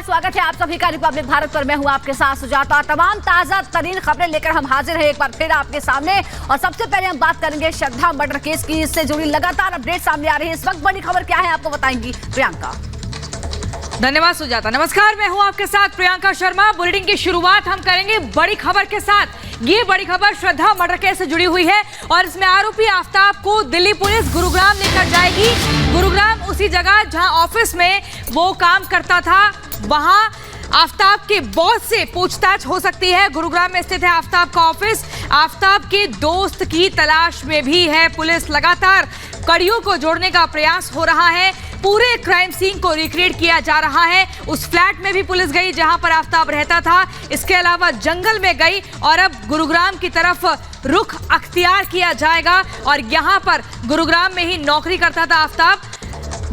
स्वागत है आप सभी का रिपब्लिक भारत पर। मैं हूं आपके साथ सुजाता। तमाम ताजा तरीन खबरें लेकर हम हाजिर हैं एक बार फिर आपके सामने। और सबसे पहले हम बात करेंगे श्रद्धा मर्डर केस की। इससे जुड़ी लगातार अपडेट सामने आ रही है। इस वक्त बड़ी खबर क्या है आपको बताएंगी प्रियंका। धन्यवाद सुजाता। नमस्कार, मैं हूं आपके साथ प्रियंका शर्मा। बुलेटिन की शुरुआत हम करेंगे बड़ी खबर के साथ। ये बड़ी खबर श्रद्धा मर्डर केस से जुड़ी हुई है और इसमें आरोपी आफ्ताब को दिल्ली पुलिस गुरुग्राम लेकर जाएगी। गुरुग्राम उसी जगह जहां ऑफिस में वो काम करता था, वहां आफ्ताब के बॉस से पूछताछ हो सकती है। गुरुग्राम में स्थित है आफ्ताब का ऑफिस। आफ्ताब के दोस्त की तलाश में भी है पुलिस। लगातार कड़ियों को जोड़ने का प्रयास हो रहा है। पूरे क्राइम सीन को रिक्रिएट किया जा रहा है। उस फ्लैट में भी पुलिस गई जहां पर आफ्ताब रहता था। इसके अलावा जंगल में गई और अब गुरुग्राम की तरफ रुख अख्तियार किया जाएगा। और यहां पर गुरुग्राम में ही नौकरी करता था आफ्ताब।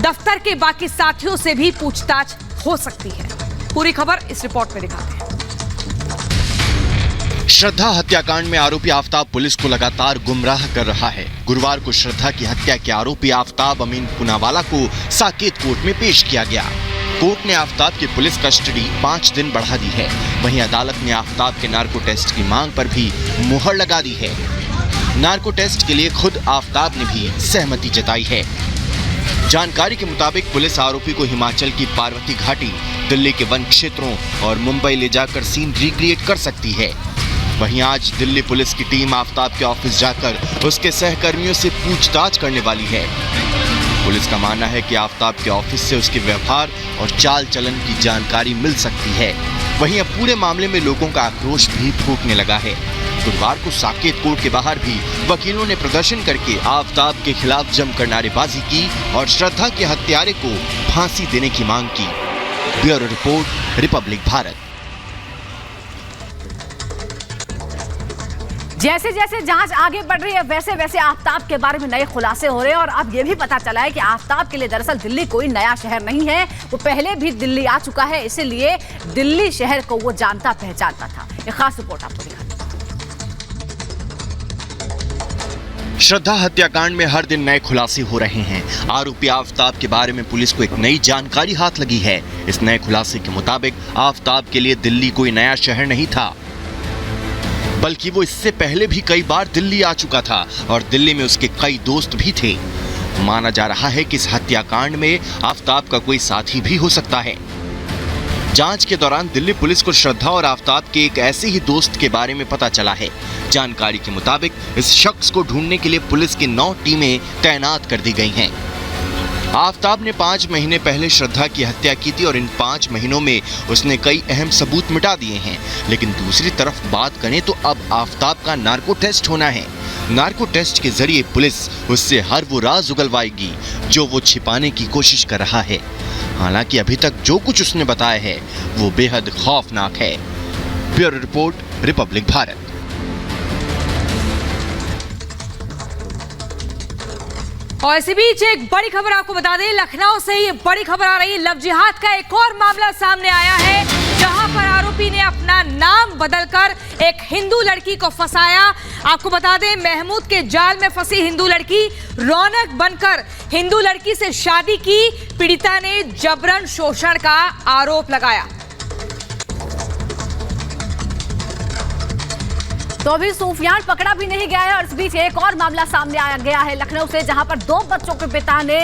दफ्तर के बाकी साथियों से भी पूछताछ हो सकती है। पूरी खबर इस रिपोर्ट में दिखाते हैं। श्रद्धा हत्याकांड में आरोपी आफ्ताब पुलिस को लगातार गुमराह कर रहा है। गुरुवार को श्रद्धा की हत्या के आरोपी आफ्ताब अमीन पूनावाला को साकेत कोर्ट में पेश किया गया। कोर्ट ने आफ्ताब की पुलिस कस्टडी 5 दिन बढ़ा दी है। वहीं अदालत ने आफ्ताब के नार्को टेस्ट की मांग पर भी मुहर लगा दी है। नार्को टेस्ट के लिए खुद आफ्ताब ने भी सहमति जताई है। जानकारी के मुताबिक पुलिस आरोपी को हिमाचल की पार्वती घाटी, दिल्ली के वन क्षेत्रों और मुंबई ले जाकर सीन रिक्रिएट कर सकती है। वहीं आज दिल्ली पुलिस की टीम आफ्ताब के ऑफिस जाकर उसके सहकर्मियों से पूछताछ करने वाली है। पुलिस का मानना है कि आफ्ताब के ऑफिस से उसके व्यवहार और चाल चलन की जानकारी मिल सकती है। वहीं अब पूरे मामले में लोगों का आक्रोश भी फूटने लगा है। गुरुवार को साकेत कोर्ट के बाहर भी वकीलों ने प्रदर्शन करके आफ्ताब के खिलाफ जमकर नारेबाजी की और श्रद्धा के हत्यारे को फांसी देने की मांग की। Bureau report, Republic Bharat. जैसे जैसे जांच आगे बढ़ रही है वैसे वैसे आफ्ताब के बारे में नए खुलासे हो रहे हैं। और अब ये भी पता चला है कि आफ्ताब के लिए दरअसल दिल्ली कोई नया शहर नहीं है। वो पहले भी दिल्ली आ चुका है, इसीलिए दिल्ली शहर को वो जानता पहचानता था। एक खास रिपोर्ट आपको दिखाते हैं। श्रद्धा हत्याकांड में हर दिन नए खुलासे हो रहे हैं। आरोपी आफ्ताब के बारे में पुलिस को एक नई जानकारी हाथ लगी है। इस नए खुलासे के मुताबिक आफ्ताब के लिए दिल्ली कोई नया शहर नहीं था, बल्कि वो इससे पहले भी कई बार दिल्ली आ चुका था और दिल्ली में उसके कई दोस्त भी थे। माना जा रहा है कि इस हत्याकांड में आफ्ताब का कोई साथी भी हो सकता है। जांच के दौरान दिल्ली पुलिस को श्रद्धा और आफ्ताब के एक ऐसे ही दोस्त के बारे में पता चला है। जानकारी के मुताबिक इस शख्स को ढूंढने के लिए पुलिस की 9 टीमें तैनात कर दी गई हैं। आफ्ताब ने 5 महीने पहले श्रद्धा की हत्या की थी और इन 5 महीनों में उसने कई अहम सबूत मिटा दिए हैं। लेकिन दूसरी तरफ बात करें तो अब आफ्ताब का नार्को टेस्ट होना है। नार्को टेस्ट के जरिए पुलिस उससे हर वो राज उगलवाएगी जो वो छिपाने की कोशिश कर रहा है। हालांकि अभी तक जो कुछ उसने बताया है वो बेहद खौफनाक है। Bureau report, Republic Bharat. और इसी बीच एक बड़ी खबर आपको बता दें, लखनऊ से ये बड़ी खबर आ रही है। लव जिहाद का एक और मामला सामने आया है, जहां पर आरोपी ने अपना नाम बदलकर एक हिंदू लड़की को फंसाया। आपको बता दें, महमूद के जाल में फंसी हिंदू लड़की रौनक बनकर हिंदू लड़की से शादी की। पीड़िता ने जबरन शोषण का आरोप लगाया। तो अभी सूफियान पकड़ा भी नहीं गया है। और इस बीच एक और मामला सामने आ गया है लखनऊ से, जहां पर 2 बच्चों के पिता ने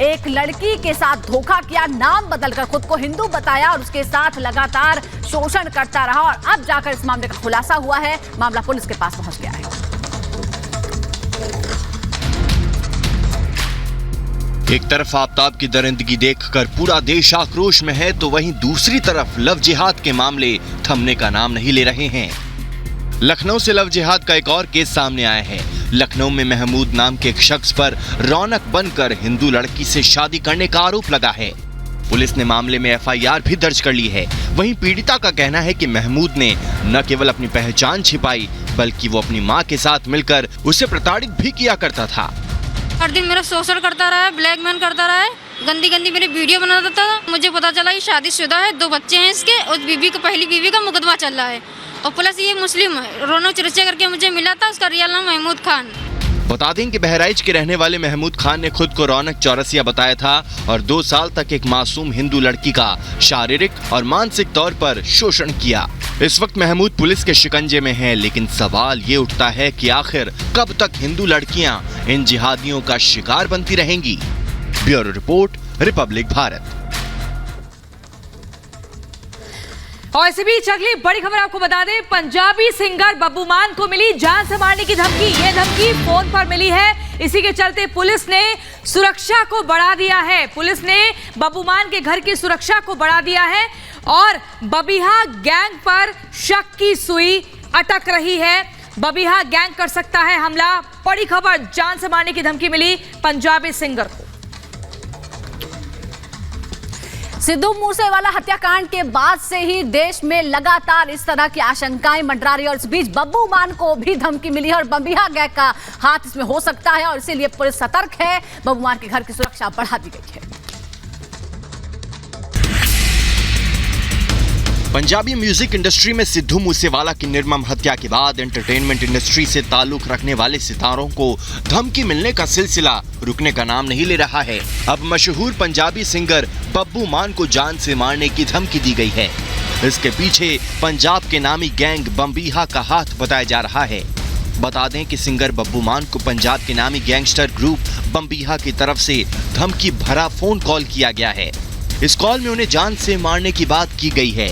एक लड़की के साथ धोखा किया, नाम बदलकर खुद को हिंदू बताया और उसके साथ लगातार शोषण करता रहा। और अब जाकर इस मामले का खुलासा हुआ है। मामला पुलिस के पास पहुंच गया है। एक तरफ आफ्ताब की दरिंदगी देखकर पूरा देश आक्रोश में है, तो वहीं दूसरी तरफ लव जिहाद के मामले थमने का नाम नहीं ले रहे हैं। लखनऊ से लव जिहाद का एक और केस सामने आया है। लखनऊ में महमूद नाम के एक शख्स पर रौनक बनकर हिंदू लड़की से शादी करने का आरोप लगा है। पुलिस ने मामले में FIR भी दर्ज कर ली है। वहीं पीड़िता का कहना है कि महमूद ने न केवल अपनी पहचान छिपाई, बल्कि वो अपनी मां के साथ मिलकर उसे प्रताड़ित भी किया करता था। हर दिन मेरा शोषण करता रहा है, ब्लैकमेल करता रहा है, गंदी गंदी मेरी वीडियो बनाता था। मुझे पता चला ये शादीशुदा है, 2 बच्चे हैं इसके, और बीवी को, पहली बीवी का मुकदमा चल रहा है। और प्लस ये मुस्लिम है। रौनक चर्चा करके मुझे मिला था, उसका रियल नाम महमूद खान। बता दें कि बहराइच के रहने वाले महमूद खान ने खुद को रौनक चौरसिया बताया था और 2 साल तक एक मासूम हिंदू लड़की का शारीरिक और मानसिक तौर पर शोषण किया। इस वक्त महमूद पुलिस के शिकंजे में है, लेकिन सवाल ये उठता है कि आखिर कब तक हिंदू लड़कियां इन जिहादियों का शिकार बनती रहेंगी। Bureau report, Republic Bharat. और इसी बीच अगली बड़ी खबर आपको बता दें, पंजाबी सिंगर बब्बू मान को मिली जान से मारने की धमकी। ये धमकी फोन पर मिली है। इसी के चलते पुलिस ने सुरक्षा को बढ़ा दिया है। पुलिस ने बब्बू मान के घर की सुरक्षा को बढ़ा दिया है और बबिहा गैंग पर शक की सुई अटक रही है। बबिहा गैंग कर सकता है हमला। बड़ी खबर, जान से मारने की धमकी मिली पंजाबी सिंगर को। सिद्धू मूसेवाला हत्याकांड के बाद से ही देश में लगातार इस तरह की आशंकाएं मंडरा रही है और इस बीच बब्बू मान को भी धमकी मिली है और बबिहा गैंग का हाथ इसमें हो सकता है और इसीलिए पुलिस सतर्क है। बब्बू मान के घर की सुरक्षा बढ़ा दी गई है। पंजाबी म्यूजिक इंडस्ट्री में सिद्धू मूसेवाला की निर्मम हत्या के बाद एंटरटेनमेंट इंडस्ट्री से ताल्लुक रखने वाले सितारों को धमकी मिलने का सिलसिला रुकने का नाम नहीं ले रहा है। अब मशहूर पंजाबी सिंगर बब्बू मान को जान से मारने की धमकी दी गई है। इसके पीछे पंजाब के नामी गैंग बम्बीहा का हाथ बताया जा रहा है। बता दें कि सिंगर बब्बू मान को पंजाब के नामी गैंगस्टर ग्रुप बम्बीहा की तरफ से धमकी भरा फोन कॉल किया गया है। इस कॉल में उन्हें जान से मारने की बात की गई है।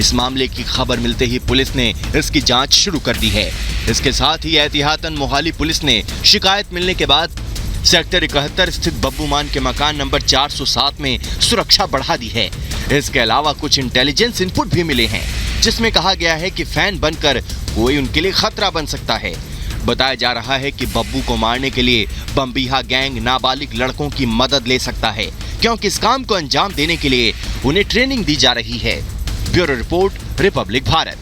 इस मामले की खबर मिलते ही पुलिस ने इसकी जांच शुरू कर दी है। इसके साथ ही एहतियातन मोहाली पुलिस ने शिकायत मिलने के बाद सेक्टर 71 स्थित बब्बू मान के मकान नंबर 407 में सुरक्षा बढ़ा दी है। इसके अलावा कुछ इंटेलिजेंस इनपुट भी मिले हैं, जिसमें कहा गया है कि फैन बनकर कोई उनके लिए खतरा बन सकता है। बताया जा रहा है कि बब्बू को मारने के लिए बम्बीहा गैंग नाबालिग लड़कों की मदद ले सकता है, क्योंकि इस काम को अंजाम देने के लिए उन्हें ट्रेनिंग दी जा रही है। Bureau report, Republic Bharat.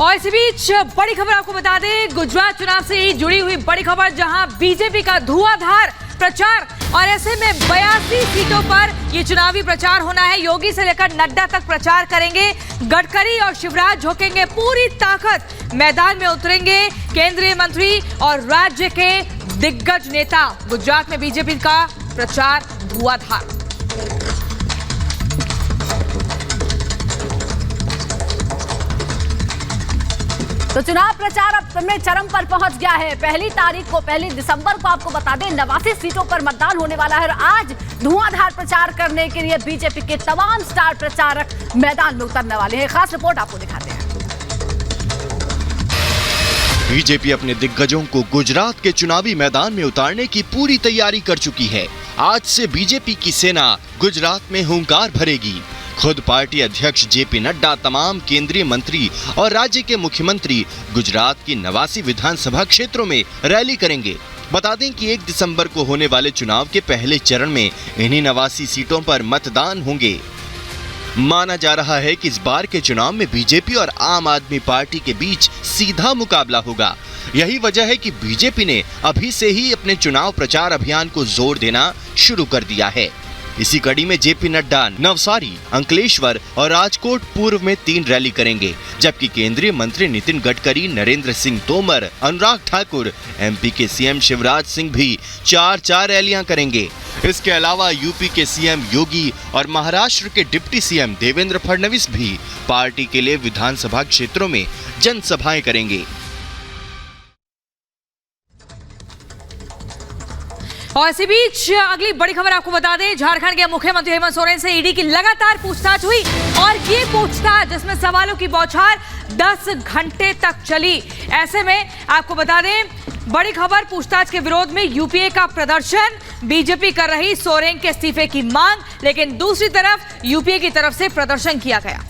और इसी बीच बड़ी खबर आपको बता दें, गुजरात चुनाव से ही जुड़ी हुई बड़ी खबर, जहां बीजेपी का धुआंधार प्रचार और ऐसे में 82 सीटों पर ये चुनावी प्रचार होना है। योगी से लेकर नड्डा तक प्रचार करेंगे। गडकरी और शिवराज झोंकेंगे पूरी ताकत, मैदान में उतरेंगे केंद्रीय मंत्री और राज्य के दिग्गज नेता। गुजरात में बीजेपी का प्रचार धुआंधार। तो चुनाव प्रचार अब अपने चरम पर पहुंच गया है। पहली दिसंबर को आपको बता दें 89 सीटों पर मतदान होने वाला है और आज धुआंधार प्रचार करने के लिए बीजेपी के तमाम स्टार प्रचारक मैदान में उतरने वाले हैं। खास रिपोर्ट आपको दिखाते हैं। बीजेपी अपने दिग्गजों को गुजरात के चुनावी मैदान में उतारने की पूरी तैयारी कर चुकी है। आज से बीजेपी की सेना गुजरात में हुंकार भरेगी। खुद पार्टी अध्यक्ष जेपी नड्डा, तमाम केंद्रीय मंत्री और राज्य के मुख्यमंत्री गुजरात की 89 विधानसभा क्षेत्रों में रैली करेंगे। बता दें कि 1 दिसंबर को होने वाले चुनाव के पहले चरण में इन्हीं 89 सीटों पर मतदान होंगे। माना जा रहा है कि इस बार के चुनाव में बीजेपी और आम आदमी पार्टी के बीच सीधा मुकाबला होगा। यही वजह है कि बीजेपी ने अभी से ही अपने चुनाव प्रचार अभियान को जोर देना शुरू कर दिया है। इसी कड़ी में जेपी नड्डा नवसारी, अंकलेश्वर और राजकोट पूर्व में 3 रैली करेंगे, जबकि केंद्रीय मंत्री नितिन गडकरी, नरेंद्र सिंह तोमर, अनुराग ठाकुर, एमपी के सीएम शिवराज सिंह भी 4 रैलियां करेंगे। इसके अलावा यूपी के सीएम योगी और महाराष्ट्र के डिप्टी सीएम देवेंद्र फडणवीस भी पार्टी के लिए विधानसभा क्षेत्रों में जनसभाएं करेंगे। और इसी बीच अगली बड़ी खबर आपको बता दें, झारखंड के मुख्यमंत्री हेमंत सोरेन से ईडी की लगातार पूछताछ हुई और ये पूछताछ जिसमें सवालों की बौछार 10 घंटे तक चली। ऐसे में आपको बता दें, बड़ी खबर, पूछताछ के विरोध में यूपीए का प्रदर्शन, बीजेपी कर रही सोरेन के इस्तीफे की मांग, लेकिन दूसरी तरफ यूपीए की तरफ से प्रदर्शन किया गया।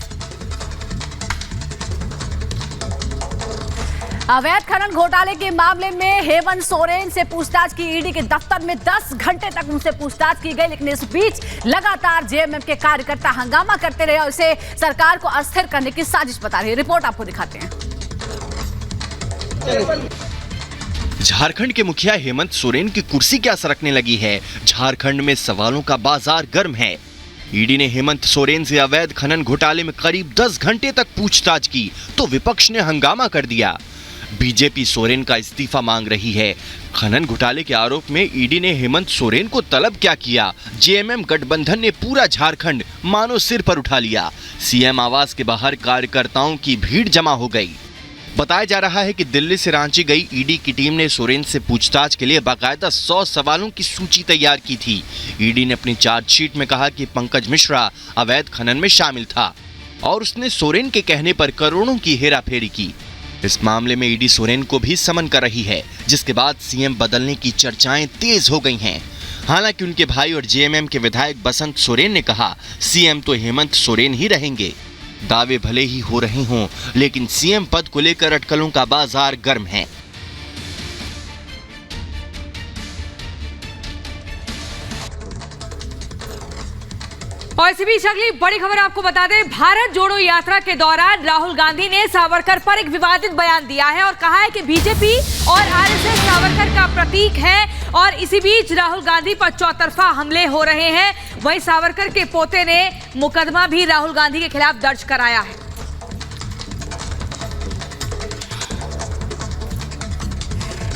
अवैध खनन घोटाले के मामले में हेमंत सोरेन से पूछताछ की ईडी के दफ्तर में 10 घंटे तक उनसे पूछताछ की गई, लेकिन इस बीच लगातार जेएमएम के कार्यकर्ता हंगामा करते रहे और इसे सरकार को अस्थिर करने की साजिश बता रही है। रिपोर्ट आपको दिखाते हैं। झारखंड के मुखिया हेमंत सोरेन की कुर्सी क्या सरकने लगी है। झारखंड में सवालों का बाजार गर्म है। ईडी ने हेमंत सोरेन से अवैध खनन घोटाले में करीब 10 घंटे तक पूछताछ की तो विपक्ष ने हंगामा कर दिया। बीजेपी सोरेन का इस्तीफा मांग रही है। खनन घोटाले के आरोप में ईडी ने हेमंत सोरेन को तलब क्या किया? जेएमएम गठबंधन ने पूरा झारखंड मानो सिर पर उठा लिया। सीएम आवास के बाहर कार्यकर्ताओं की भीड़ जमा हो गई। बताया जा रहा है कि दिल्ली से रांची गई ईडी की टीम ने सोरेन से पूछताछ के लिए बाकायदा 100 सवालों की सूची तैयार की थी। ईडी ने अपनी चार्जशीट में कहा कि पंकज मिश्रा अवैध खनन में शामिल था और उसने सोरेन के कहने पर करोड़ों की हेराफेरी की। इस मामले में ईडी सोरेन को भी समन कर रही है, जिसके बाद सीएम बदलने की चर्चाएं तेज हो गई हैं। हालांकि उनके भाई और जेएमएम के विधायक बसंत सोरेन ने कहा सीएम तो हेमंत सोरेन ही रहेंगे। दावे भले ही हो रहे हों, लेकिन सीएम पद को लेकर अटकलों का बाजार गर्म है। और इसी बीच अगली बड़ी खबर आपको बता दें, भारत जोड़ो यात्रा के दौरान राहुल गांधी ने सावरकर पर एक विवादित बयान दिया है और कहा है कि बीजेपी और आरएसएस सावरकर का प्रतीक है। और इसी बीच राहुल गांधी पर चौतरफा हमले हो रहे हैं। वहीं सावरकर के पोते ने मुकदमा भी राहुल गांधी के खिलाफ दर्ज कराया है।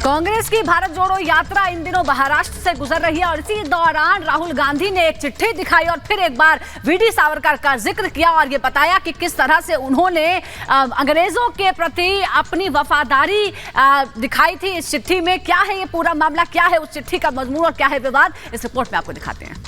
कांग्रेस की भारत जोड़ो यात्रा इन दिनों महाराष्ट्र से गुजर रही है और इसी दौरान राहुल गांधी ने एक चिट्ठी दिखाई और फिर एक बार वीडी सावरकर का जिक्र किया और ये बताया कि किस तरह से उन्होंने अंग्रेजों के प्रति अपनी वफादारी दिखाई थी। इस चिट्ठी में क्या है ये पूरा मामला, क्या है उस चिट्ठी का मजमून और क्या है विवाद, इस रिपोर्ट में आपको दिखाते हैं।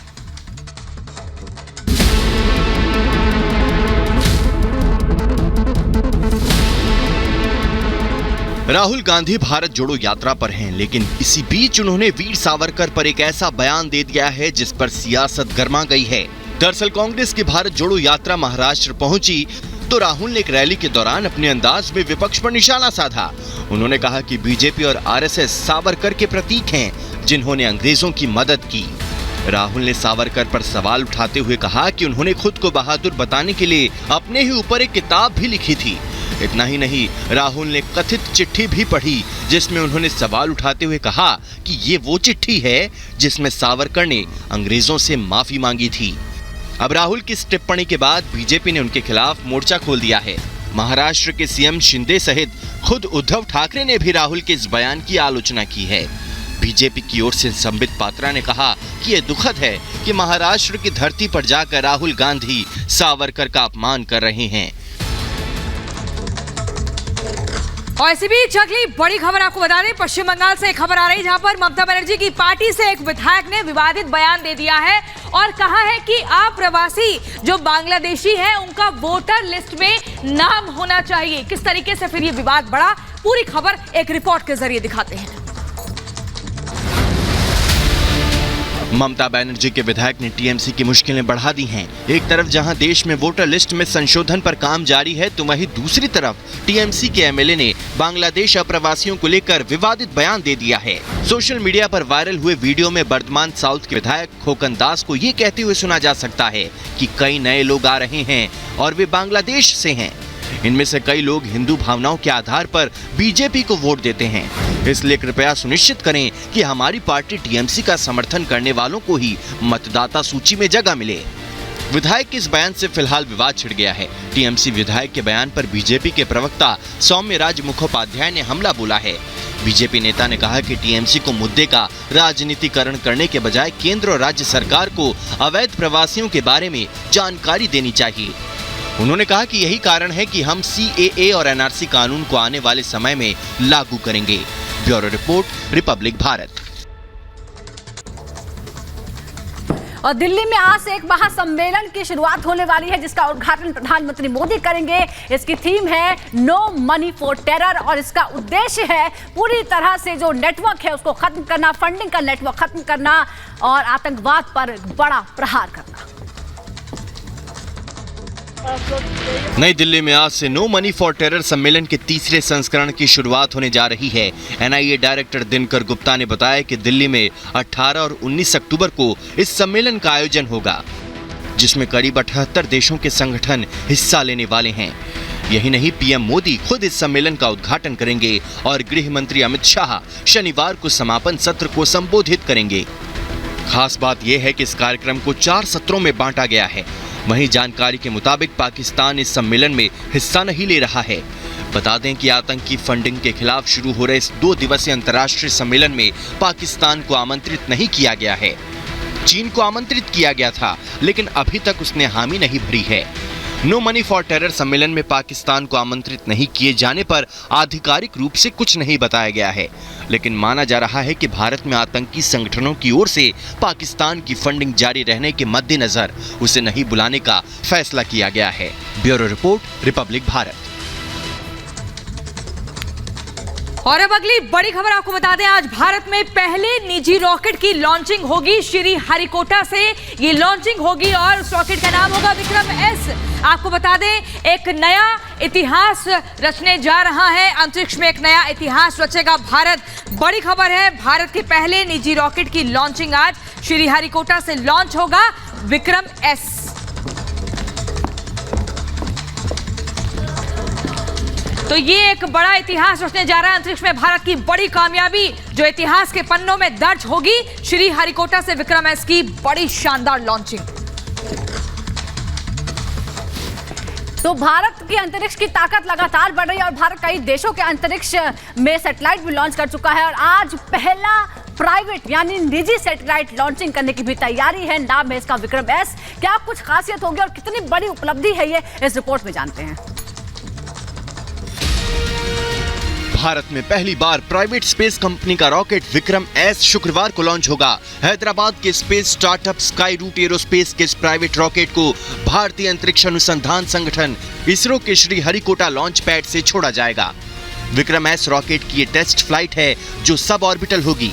राहुल गांधी भारत जोड़ो यात्रा पर हैं, लेकिन इसी बीच उन्होंने वीर सावरकर पर एक ऐसा बयान दे दिया है जिस पर सियासत गर्मा गई है। दरअसल कांग्रेस की भारत जोड़ो यात्रा महाराष्ट्र पहुंची तो राहुल ने एक रैली के दौरान अपने अंदाज में विपक्ष पर निशाना साधा। उन्होंने कहा कि बीजेपी और आरएसएस सावरकर के प्रतीक हैं, जिन्होंने अंग्रेजों की मदद की। राहुल ने सावरकर पर सवाल उठाते हुए कहा कि उन्होंने खुद को बहादुर बताने के लिए अपने ही ऊपर एक किताब भी लिखी थी। इतना ही नहीं, राहुल ने कथित चिट्ठी भी पढ़ी जिसमें उन्होंने सवाल उठाते हुए कहा कि ये वो चिट्ठी है जिसमें सावरकर ने अंग्रेजों से माफी मांगी थी। अब राहुल की इस टिप्पणी के बाद बीजेपी ने उनके खिलाफ मोर्चा खोल दिया है। महाराष्ट्र के सीएम शिंदे सहित खुद उद्धव ठाकरे ने भी राहुल के इस बयान की आलोचना की है। बीजेपी की ओर से संबित पात्रा ने कहा कि यह दुखद है कि महाराष्ट्र की धरती पर जाकर राहुल गांधी सावरकर का अपमान कर रहे हैं। और इसी बीच अगली बड़ी खबर आपको बता दें, पश्चिम बंगाल से एक खबर आ रही है जहां पर ममता बनर्जी की पार्टी से एक विधायक ने विवादित बयान दे दिया है और कहा है कि अप्रवासी जो बांग्लादेशी हैं उनका वोटर लिस्ट में नाम होना चाहिए। किस तरीके से फिर ये विवाद बढ़ा, पूरी खबर एक रिपोर्ट के जरिए दिखाते हैं। ममता बनर्जी के विधायक ने टीएमसी की मुश्किलें बढ़ा दी हैं। एक तरफ जहां देश में वोटर लिस्ट में संशोधन पर काम जारी है, तो वहीं दूसरी तरफ टीएमसी के एमएलए ने बांग्लादेश अप्रवासियों को लेकर विवादित बयान दे दिया है। सोशल मीडिया पर वायरल हुए वीडियो में बर्धमान साउथ के विधायक खोकन दास को ये कहते हुए सुना जा सकता है कि कई नए लोग आ रहे हैं और वे बांग्लादेश से हैं। इनमें से कई लोग हिंदू भावनाओं के आधार पर बीजेपी को वोट देते हैं, इसलिए कृपया सुनिश्चित करें कि हमारी पार्टी टीएमसी का समर्थन करने वालों को ही मतदाता सूची में जगह मिले। विधायक के इस बयान से फिलहाल विवाद छिड़ गया है। टीएमसी विधायक के बयान पर बीजेपी के प्रवक्ता सौम्यराज मुखोपाध्याय ने हमला बोला है। बीजेपी नेता ने कहा कि टीएमसी को मुद्दे का राजनीतिकरण करने के बजाय केंद्र और राज्य सरकार को अवैध प्रवासियों के बारे में जानकारी देनी चाहिए। उन्होंने कहा कि यही कारण है कि हम सीएए और एनआरसी कानून को आने वाले समय में लागू करेंगे। Bureau report, Republic Bharat. और दिल्ली में आज से एक महासम्मेलन की शुरुआत होने वाली है जिसका उद्घाटन प्रधानमंत्री मोदी करेंगे। इसकी थीम है नो मनी फॉर टेरर और इसका उद्देश्य है पूरी तरह से जो नेटवर्क है उसको खत्म करना, फंडिंग का नेटवर्क खत्म करना और आतंकवाद पर बड़ा प्रहार करना। नई दिल्ली में आज से नो मनी फॉर टेरर सम्मेलन के तीसरे संस्करण की शुरुआत होने जा रही है। एनआईए डायरेक्टर दिनकर गुप्ता ने बताया कि दिल्ली में 18 और 19 अक्टूबर को इस सम्मेलन का आयोजन होगा, जिसमें करीब 78 देशों के संगठन हिस्सा लेने वाले हैं। यही नहीं, पीएम मोदी खुद इस सम्मेलन का उद्घाटन करेंगे और गृह मंत्री अमित शाह शनिवार को समापन सत्र को संबोधित करेंगे। खास बात यह है कि इस कार्यक्रम को 4 सत्रों में बांटा गया है। वहीं जानकारी के मुताबिक पाकिस्तान इस सम्मेलन में हिस्सा नहीं ले रहा है। बता दें कि आतंकी फंडिंग के खिलाफ शुरू हो रहे इस 2 दिवसीय अंतर्राष्ट्रीय सम्मेलन में पाकिस्तान को आमंत्रित नहीं किया गया है। चीन को आमंत्रित किया गया था, लेकिन अभी तक उसने हामी नहीं भरी है। नो मनी फॉर टेरर सम्मेलन में पाकिस्तान को आमंत्रित नहीं किए जाने पर आधिकारिक रूप से कुछ नहीं बताया गया है, लेकिन माना जा रहा है कि भारत में आतंकी संगठनों की ओर से पाकिस्तान की फंडिंग जारी रहने के मद्देनजर उसे नहीं बुलाने का फैसला किया गया है। Bureau report, Republic Bharat. और अब अगली बड़ी खबर आपको बता दें, आज भारत में पहले निजी रॉकेट की लॉन्चिंग होगी। श्री हरिकोटा से ये लॉन्चिंग होगी और उस रॉकेट का नाम होगा विक्रम एस। आपको बता दें, एक नया इतिहास रचने जा रहा है। अंतरिक्ष में एक नया इतिहास रचेगा भारत। बड़ी खबर है, भारत के पहले निजी रॉकेट की लॉन्चिंग आज श्री हरिकोटा से लॉन्च होगा विक्रम एस। तो ये एक बड़ा इतिहास रचने जा रहा है। अंतरिक्ष में भारत की बड़ी कामयाबी जो इतिहास के पन्नों में दर्ज होगी। श्री हरिकोटा से विक्रम एस की बड़ी शानदार लॉन्चिंग। तो भारत की अंतरिक्ष की ताकत लगातार बढ़ रही है और भारत कई देशों के अंतरिक्ष में सैटेलाइट भी लॉन्च कर चुका है और आज पहला प्राइवेट यानी निजी सैटेलाइट लॉन्चिंग करने की भी तैयारी है। नाम है इसका विक्रम एस। क्या कुछ खासियत होगी और कितनी बड़ी उपलब्धि है ये, इस रिपोर्ट में जानते हैं। भारत में पहली बार प्राइवेट स्पेस कंपनी का रॉकेट विक्रम एस शुक्रवार को लॉन्च होगा। हैदराबाद के space startup Skyroot Aerospace के इस प्राइवेट रॉकेट को भारतीय अंतरिक्ष अनुसंधान संगठन इसरो के श्री हरिकोटा लॉन्च पैड से छोड़ा जाएगा। विक्रम एस रॉकेट की ये टेस्ट फ्लाइट है जो सब ऑर्बिटल होगी।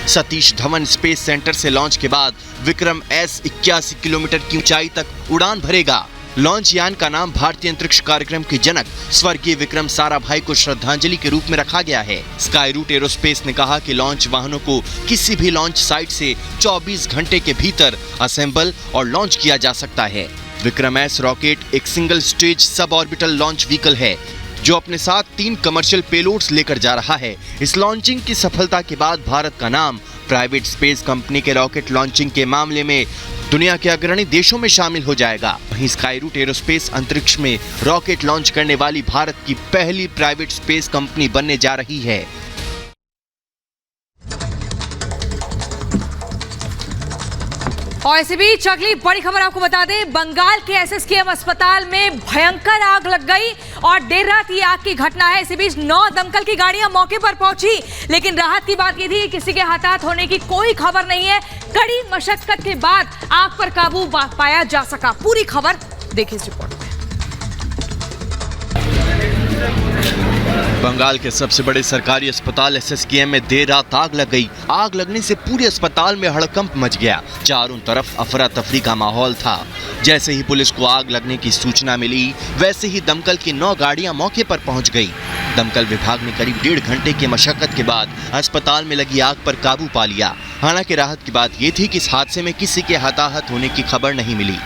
सतीश धवन स्पेस सेंटर से लॉन्च के बाद विक्रम एस 81 किलोमीटर की ऊंचाई तक उड़ान भरेगा। लॉन्च यान का नाम भारतीय अंतरिक्ष कार्यक्रम के जनक स्वर्गीय विक्रम साराभाई को श्रद्धांजलि के रूप में रखा गया है। स्काई रूट एरोस्पेस ने कहा कि लॉन्च वाहनों को किसी भी लॉन्च साइट से 24 घंटे के भीतर असेंबल और लॉन्च किया जा सकता है। विक्रम एस रॉकेट एक single stage sub orbital launch vehicle है जो अपने साथ 3 कमर्शियल पेलोड्स लेकर जा रहा है। इस लॉन्चिंग की सफलता के बाद भारत का नाम प्राइवेट स्पेस कंपनी के रॉकेट लॉन्चिंग के मामले में दुनिया के अग्रणी देशों में शामिल हो जाएगा। वहीं स्काई रूट एरोस्पेस अंतरिक्ष में रॉकेट लॉन्च करने वाली भारत की पहली प्राइवेट स्पेस कंपनी बनने जा रही है। और इसी बीच अगली बड़ी खबर आपको बता दें, बंगाल के एसएसकेएम अस्पताल में भयंकर आग लग गई और देर रात ये आग की घटना है। इसी बीच 9 दमकल की गाड़ियां मौके पर पहुंची, लेकिन राहत की बात ये थी कि किसी के हताहत होने की कोई खबर नहीं है। कड़ी मशक्कत के बाद आग पर काबू पाया जा सका। पूरी खबर देखिए इस रिपोर्ट में। बंगाल के सबसे बड़े सरकारी अस्पताल एसएसकेएम में देर रात आग लग गई। आग लगने से पूरे अस्पताल में हड़कंप मच गया। चारों तरफ अफरा तफरी का माहौल था। जैसे ही पुलिस को आग लगने की सूचना मिली, वैसे ही दमकल की 9 गाड़ियां मौके पर पहुंच गई। दमकल विभाग ने करीब 1.5 घंटे की मशक्कत के बाद अस्पताल में लगी आग पर काबू पा लिया। हालांकि राहत की बात यह थी कि इस हादसे में किसी के हताहत होने की खबर नहीं मिली।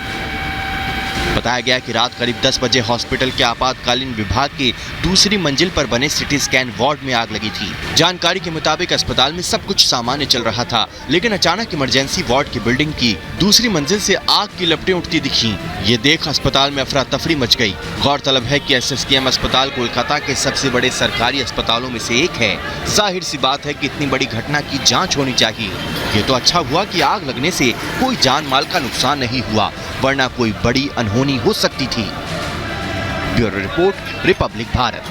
बताया गया कि रात करीब 10 बजे हॉस्पिटल के आपातकालीन विभाग के दूसरी मंजिल पर बने सिटी स्कैन वार्ड में आग लगी थी। जानकारी के मुताबिक अस्पताल में सब कुछ सामान्य चल रहा था, लेकिन अचानक इमरजेंसी वार्ड की बिल्डिंग की दूसरी मंजिल से आग की लपटें उठती दिखीं। ये देख अस्पताल में अफरा तफरी मच गई। गौरतलब है कि एसएसकेएम अस्पताल कोलकाता के सबसे बड़े सरकारी अस्पतालों में से एक है। जाहिर सी बात है कि इतनी बड़ी घटना की जाँच होनी चाहिए। ये तो अच्छा हुआ कि आग लगने से कोई जान माल का नुकसान नहीं हुआ, वरना कोई बड़ी अनहोनी हो सकती थी। Bureau report, Republic Bharat.